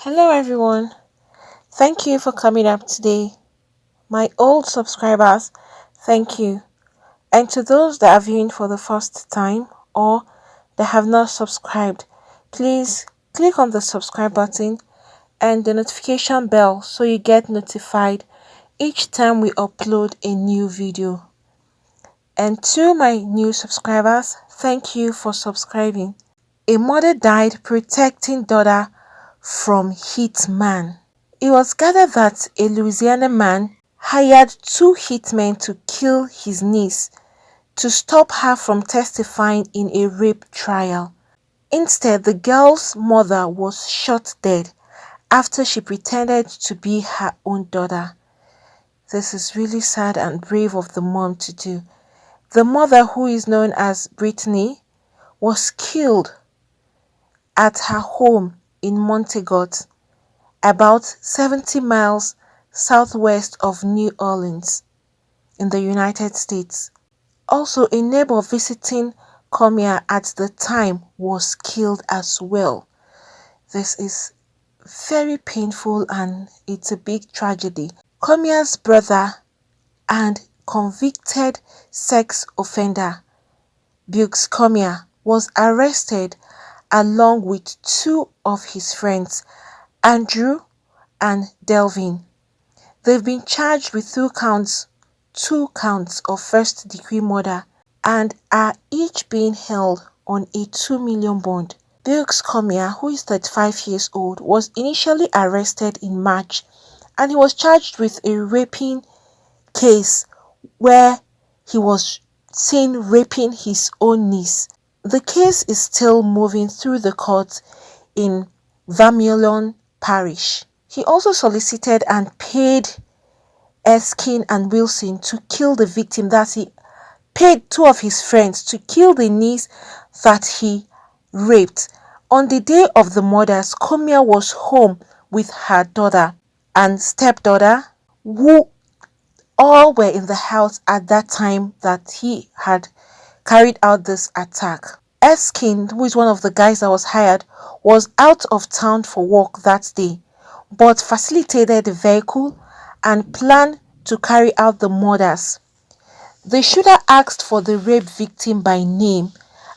Hello everyone. Thank you for coming up today. My old subscribers, thank you. And to those that are viewing for the first time or that have not subscribed, please click on the subscribe button and the notification bell so you get notified each time we upload a new video. And to my new subscribers, thank you for subscribing. A mother died protecting daughter from Hitman. It was gathered that a Louisiana man hired two hitmen to kill his niece to stop her from testifying in a rape trial. Instead, the girl's mother was shot dead after she pretended to be her own daughter. This is really sad and brave of the mom to do. The mother, who is known as Brittany, was killed at her home in Montegut, about 70 miles southwest of New Orleans in the United States. Also, a neighbor visiting Comia at the time was killed as well. This is very painful and it's a big tragedy. Comia's brother and convicted sex offender, Bukes Comia, was arrested along with two of his friends, Andrew and Delvin. They've been charged with two counts of first-degree murder and are each being held on a 2 million bond. Bukes Comia, who is 35 years old, was initially arrested in March and he was charged with a raping case where he was seen raping his own niece. The case is still moving through the courts in Vermilion Parish. He also solicited and paid Erskine and Wilson to kill the victim, that he paid two of his friends to kill the niece that he raped. On the day of the murders, Comia was home with her daughter and stepdaughter, who all were in the house at that time that he had carried out this attack. Erskine, who is one of the guys that was hired, was out of town for work that day, but facilitated the vehicle and planned to carry out the murders. The shooter asked for the rape victim by name,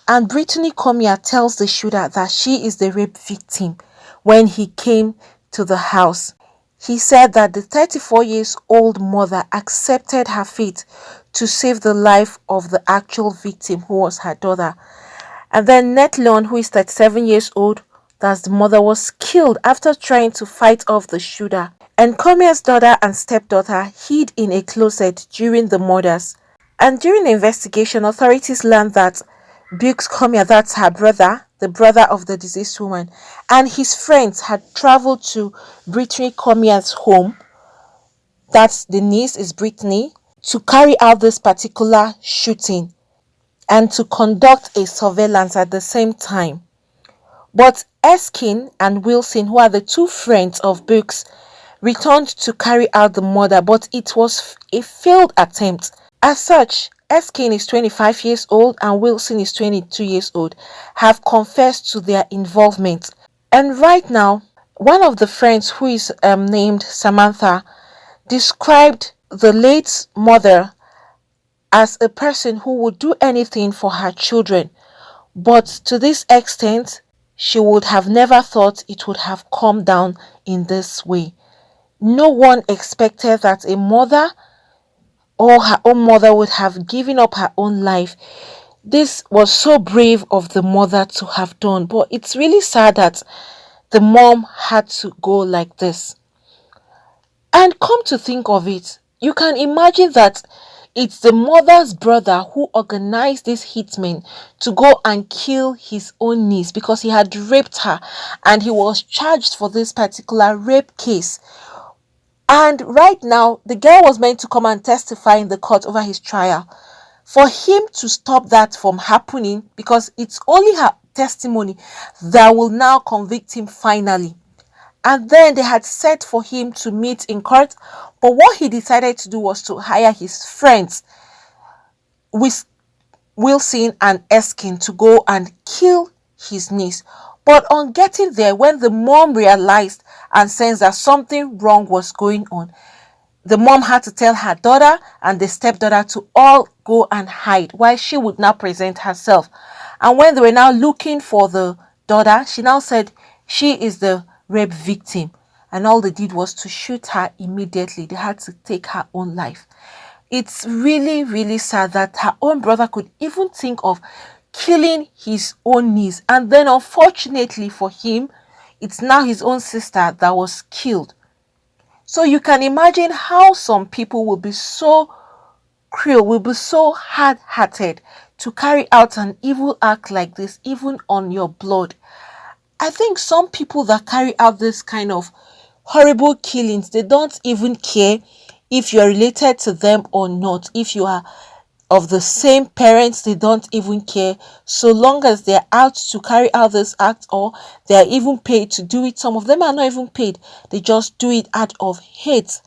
and Brittany Comia tells the shooter that she is the rape victim when he came to the house. He said that the 34-year-old mother accepted her fate to save the life of the actual victim, who was her daughter. And then Netlon, who is 37 years old, that's the mother, was killed after trying to fight off the shooter. And Comia's daughter and stepdaughter hid in a closet during the murders. And during the investigation, authorities learned that Bukes Comia, that's her brother, the brother of the deceased woman, and his friends had traveled to Brittany Comia's home, that's the niece is Brittany, to carry out this particular shooting and to conduct a surveillance at the same time. But Erskine and Wilson, who are the two friends of Bukes, returned to carry out the murder, but it was a failed attempt. As such, Erskine is 25 years old and Wilson is 22 years old, have confessed to their involvement. And right now, one of the friends, who is named Samantha, described the late mother as a person who would do anything for her children, but to this extent, she would have never thought it would have come down in this way. No one expected that a mother or her own mother would have given up her own life. This was so brave of the mother to have done, but it's really sad that the mom had to go like this. And come to think of it, you can imagine that it's the mother's brother who organized this hitman to go and kill his own niece because he had raped her and he was charged for this particular rape case. And right now, the girl was meant to come and testify in the court over his trial. For him to stop that from happening, because it's only her testimony that will now convict him finally. And then they had set for him to meet in court, but what he decided to do was to hire his friends with Wilson and Erskine to go and kill his niece. But on getting there, when the mom realized and sense that something wrong was going on, the mom had to tell her daughter and the stepdaughter to all go and hide while she would now present herself. And when they were now looking for the daughter, she now said she is the rape victim. And all they did was to shoot her immediately. They had to take her own life. It's really, really sad that her own brother could even think of killing his own niece. And then unfortunately for him, it's now his own sister that was killed. So you can imagine how some people will be so cruel, will be so hard-hearted to carry out an evil act like this, even on your blood. I think some people that carry out this kind of horrible killings, they don't even care if you're related to them or not. If you are of the same parents, they don't even care, so long as they're out to carry out this act, or they're even paid to do it. Some of them are not even paid, they just do it out of hate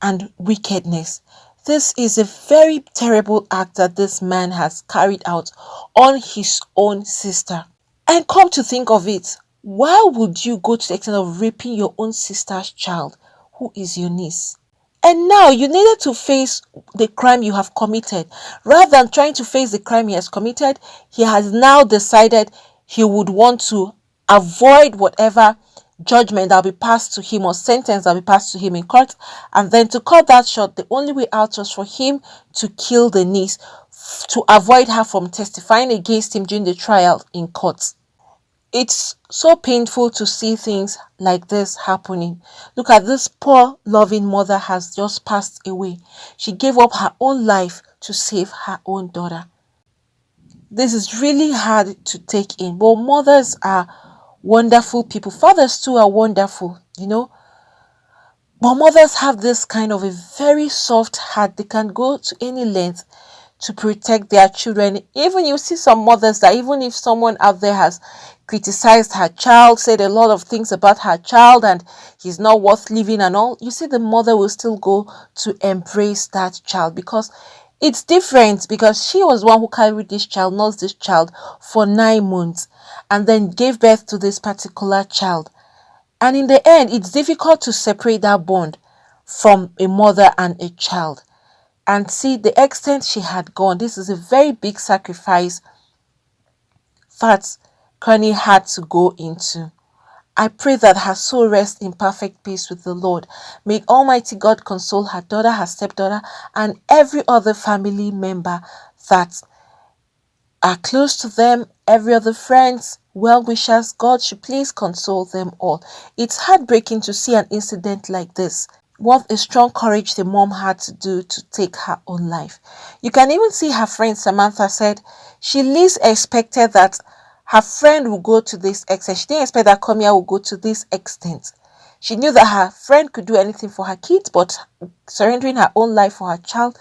and wickedness. This is a very terrible act that this man has carried out on his own sister. And come to think of it, why would you go to the extent of raping your own sister's child, who is your niece? And now you needed to face the crime you have committed. Rather than trying to face the crime he has committed, he has now decided he would want to avoid whatever judgment that will be passed to him or sentence that will be passed to him in court. And then to cut that short, the only way out was for him to kill the niece to avoid her from testifying against him during the trial in court. It's so painful to see things like this happening. Look at this poor loving mother has just passed away. She gave up her own life to save her own daughter. This is really hard to take in, but mothers are wonderful people. Fathers too are wonderful, But mothers have this kind of a very soft heart. They can go to any length to protect their children. Even you see some mothers that even if someone out there has criticized her child, said a lot of things about her child and he's not worth living and all, you see the mother will still go to embrace that child, because it's different, because she was one who carried this child, nursed this child for 9 months and then gave birth to this particular child. And in the end, it's difficult to separate that bond from a mother and a child. And see the extent she had gone. This is a very big sacrifice that Connie had to go into. I pray that her soul rests in perfect peace with the Lord. May Almighty God console her daughter, her stepdaughter, and every other family member that are close to them, every other friends, well-wishers. God should please console them all. It's heartbreaking to see an incident like this. What a strong courage the mom had to do to take her own life. You can even see her friend Samantha said she least expected that her friend would go to this extent. She didn't expect that Kamia would go to this extent. She knew that her friend could do anything for her kids, but surrendering her own life for her child,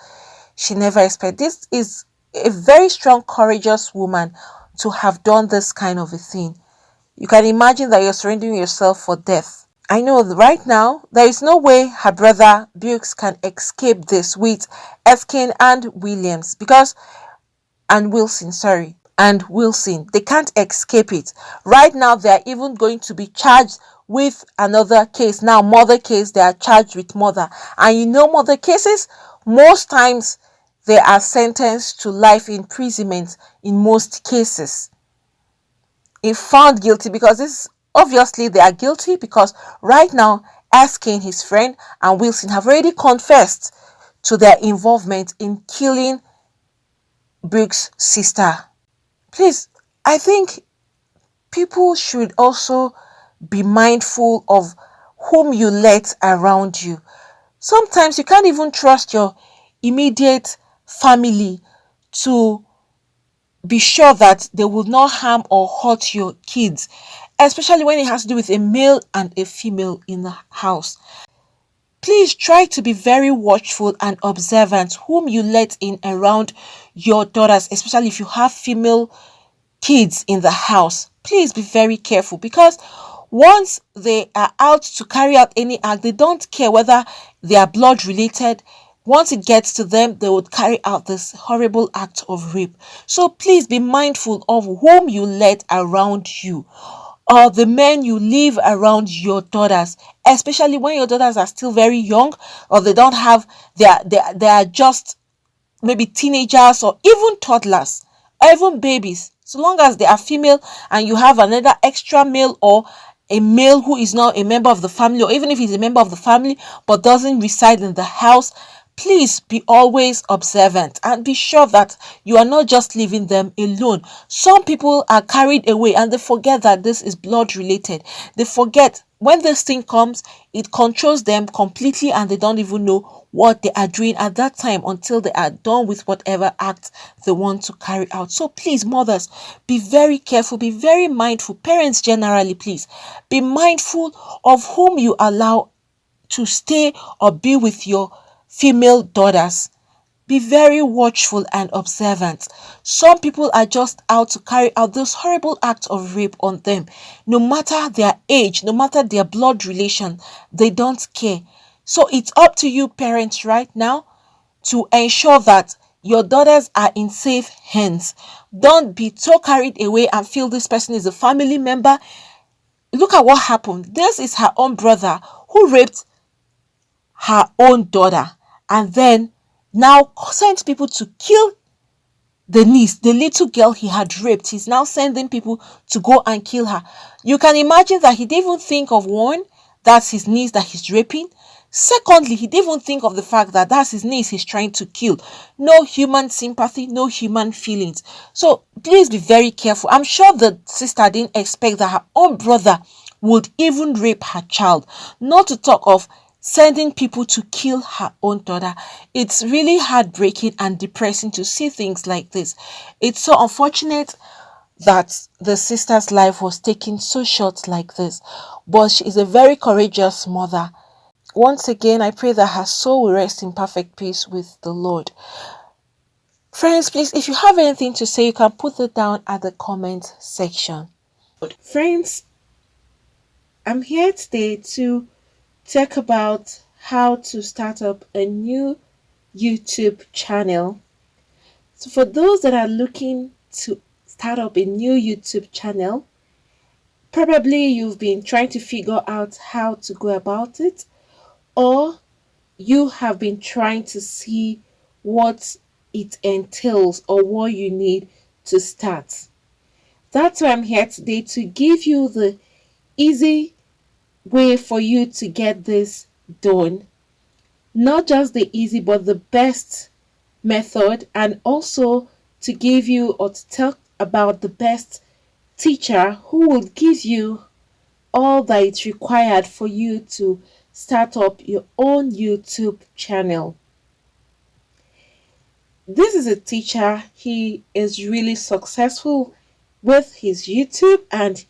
she never expected. This is a very strong, courageous woman to have done this kind of a thing. You can imagine that you're surrendering yourself for death. I know right now, there is no way her brother Bukes can escape this with Efkin and Williams, and Wilson. They can't escape it. Right now, they are even going to be charged with another case. Now, murder case, they are charged with murder. And murder cases, most times, they are sentenced to life imprisonment in most cases. If found guilty, because this obviously they are guilty, because right now Erskine, his friend, and Wilson have already confessed to their involvement in killing Brooke's sister. Please, I think people should also be mindful of whom you let around you. Sometimes you can't even trust your immediate family to be sure that they will not harm or hurt your kids, especially when it has to do with a male and a female in the house. Please try to be very watchful and observant whom you let in around your daughters, especially if you have female kids in the house. Please be very careful, because once they are out to carry out any act, they don't care whether they are blood related. Once it gets to them, they would carry out this horrible act of rape. So please be mindful of whom you let around you. or the men you leave around your daughters, especially when your daughters are still very young, or they don't have, they are just maybe teenagers or even toddlers or even babies. So long as they are female and you have another extra male, or a male who is not a member of the family, or even if he's a member of the family but doesn't reside in the house, please be always observant and be sure that you are not just leaving them alone. Some people are carried away and they forget that this is blood related. They forget when this thing comes, it controls them completely and they don't even know what they are doing at that time until they are done with whatever act they want to carry out. So please, mothers, be very careful, be very mindful. Parents generally, please be mindful of whom you allow to stay or be with your female daughters. Be very watchful and observant. Some people are just out to carry out this horrible act of rape on them. No matter their age, no matter their blood relation, they don't care. So it's up to you, parents, right now to ensure that your daughters are in safe hands. Don't be so carried away and feel this person is a family member. Look at what happened. This is her own brother who raped her own daughter and then now sent people to kill the niece, the little girl he had raped. He's now sending people to go and kill her. You can imagine that he didn't even think of, one, that's his niece that he's raping. Secondly, he didn't even think of the fact that that's his niece he's trying to kill. No human sympathy, no human feelings. So please be very careful. I'm sure the sister didn't expect that her own brother would even rape her child, not to talk of sending people to kill her own daughter. It's really heartbreaking and depressing to see things like this. It's so unfortunate that the sister's life was taken so short like this, but she is a very courageous mother. Once again, I pray that her soul will rest in perfect peace with the Lord. Friends, please, if you have anything to say, you can put it down at the comment section. Friends, I'm here today to talk about how to start up a new YouTube channel. So for those that are looking to start up a new YouTube channel, probably you've been trying to figure out how to go about it, or you have been trying to see what it entails or what you need to start. That's why I'm here today, to give you the easy way for you to get this done. Not just the easy, but the best method, and also to give you or to talk about the best teacher who will give you all that is required for you to start up your own YouTube channel. This is a teacher. He is really successful with his YouTube and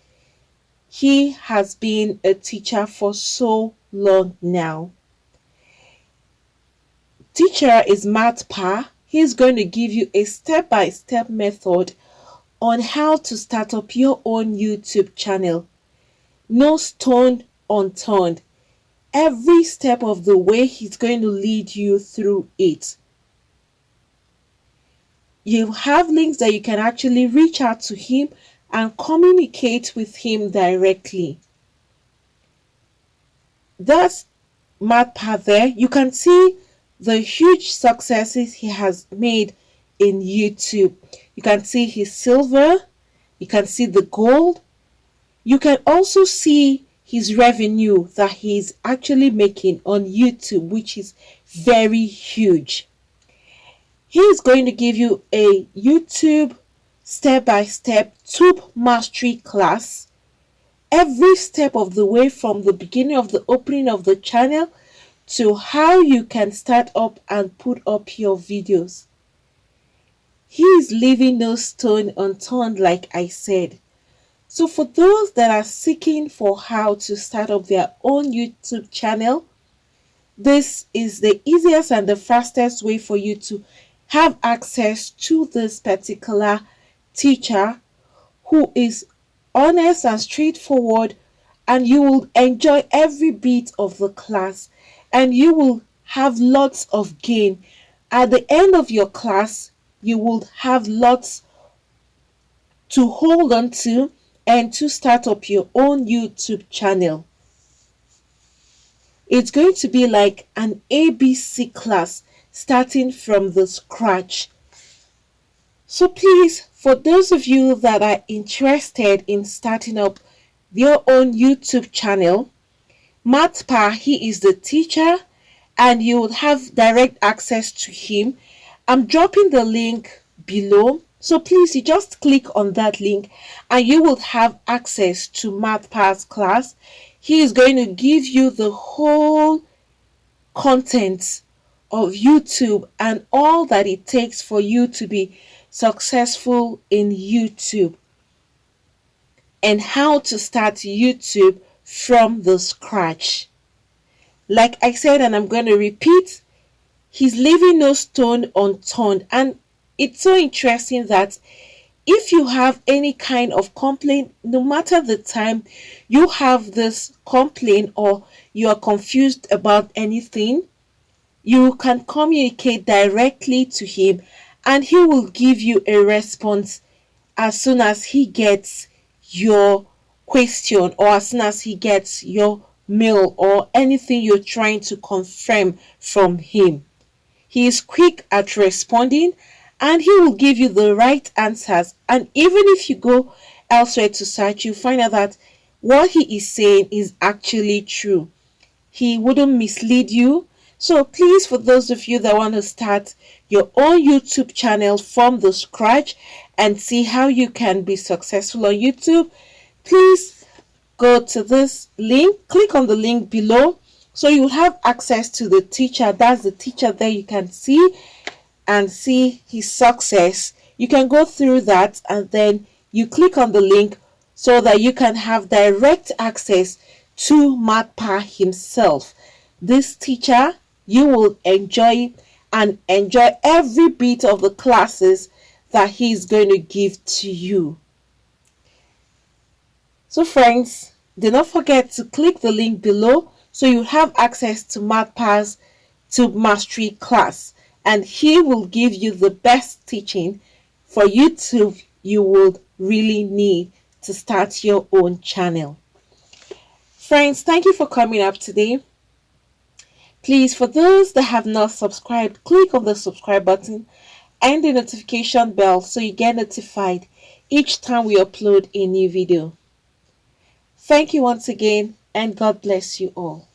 he has been a teacher for so long now. Teacher is Matt Pa. He's going to give you a step-by-step method on how to start up your own YouTube channel. No stone unturned. Every step of the way, he's going to lead you through it. You have links that you can actually reach out to him and communicate with him directly. That's Matt Pa there. You can see the huge successes he has made in YouTube. You can see his silver, you can see the gold, you can also see his revenue that he's actually making on YouTube, which is very huge. He is going to give you a YouTube step-by-step tube mastery class every step of the way, from the beginning of the opening of the channel to how you can start up and put up your videos. He is leaving no stone unturned, like I said. So for those that are seeking for how to start up their own YouTube channel, this is the easiest and the fastest way for you to have access to this particular teacher who is honest and straightforward, and you will enjoy every bit of the class and you will have lots of gain. At the end of your class, you will have lots to hold on to and to start up your own YouTube channel. It's going to be like an ABC class starting from the scratch. So please, for those of you that are interested in starting up your own YouTube channel, Matpa, he is the teacher and you would have direct access to him. I'm dropping the link below. So please, you just click on that link and you will have access to Matpa's class. He is going to give you the whole content of YouTube and all that it takes for you to be successful in YouTube and how to start YouTube from the scratch. Like I said, and I'm going to repeat, he's leaving no stone unturned. And it's so interesting that if you have any kind of complaint, no matter the time you have this complaint or you are confused about anything, you can communicate directly to him and he will give you a response as soon as he gets your question or as soon as he gets your mail or anything you're trying to confirm from him. He is quick at responding and he will give you the right answers. And even if you go elsewhere to search, you find out that what he is saying is actually true. He wouldn't mislead you. So please, for those of you that want to start your own YouTube channel from the scratch and see how you can be successful on YouTube, please go to this link, click on the link below so you'll have access to the teacher. That's the teacher there you can see and see his success. You can go through that and then you click on the link so that you can have direct access to Matpa himself. This teacher, you will enjoy and enjoy every bit of the classes that he's going to give to you. So friends, do not forget to click the link below so you have access to Matpa's Tube Mastery class and he will give you the best teaching for YouTube you would really need to start your own channel. Friends, thank you for coming up today. Please, for those that have not subscribed, click on the subscribe button and the notification bell so you get notified each time we upload a new video. Thank you once again and God bless you all.